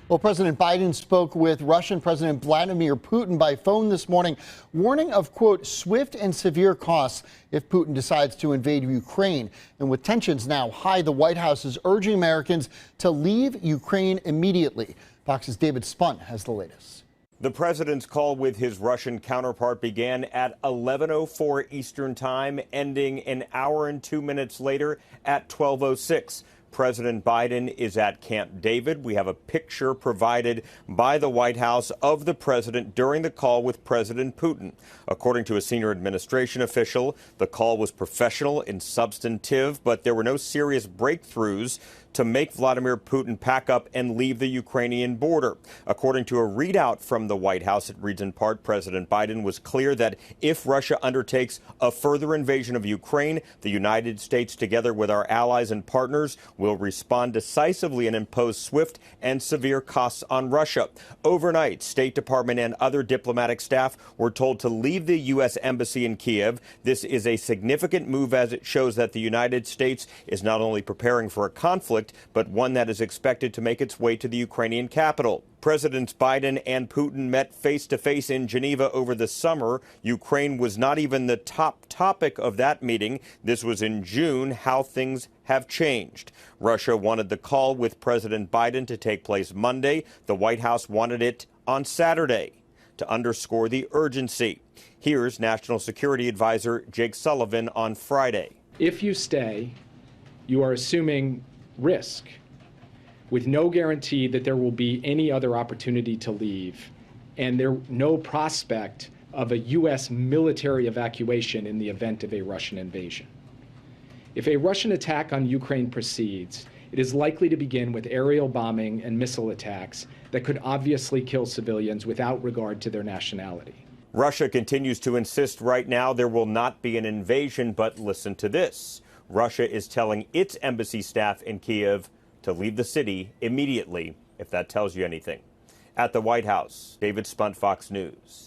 Well, President Biden spoke with Russian President Vladimir Putin by phone this morning, warning of, quote, swift and severe costs if Putin decides to invade Ukraine. And with tensions now high, the White House is urging Americans to leave Ukraine immediately. Fox's David Spunt has the latest. The president's call with his Russian counterpart began at 11:04 Eastern Time, ending an hour and 2 minutes later at 12:06. President Biden is at Camp David. We have a picture provided by the White House of the president during the call with President Putin. According to a senior administration official, the call was professional and substantive, but there were no serious breakthroughs to make Vladimir Putin pack up and leave the Ukrainian border. According to a readout from the White House, it reads in part, President Biden was clear that if Russia undertakes a further invasion of Ukraine, the United States, together with our allies and partners, will respond decisively and impose swift and severe costs on Russia. Overnight, State Department and other diplomatic staff were told to leave the U.S. Embassy in Kiev. This is a significant move as it shows that the United States is not only preparing for a conflict, but one that is expected to make its way to the Ukrainian capital. Presidents Biden and Putin met face-to-face in Geneva over the summer. Ukraine was not even the top topic of that meeting. This was in June. How things have changed. Russia wanted the call with President Biden to take place Monday. The White House wanted it on Saturday to underscore the urgency. Here's National Security Advisor Jake Sullivan on Friday. If you stay, you are assuming risk with no guarantee that there will be any other opportunity to leave, and no prospect of a U.S. military evacuation in the event of a Russian invasion. If a Russian attack on Ukraine proceeds, it is likely to begin with aerial bombing and missile attacks that could obviously kill civilians without regard to their nationality. Russia continues to insist right now there will not be an invasion, but listen to this. Russia is telling its embassy staff in Kiev to leave the city immediately, if that tells you anything. At the White House, David Spunt, Fox News.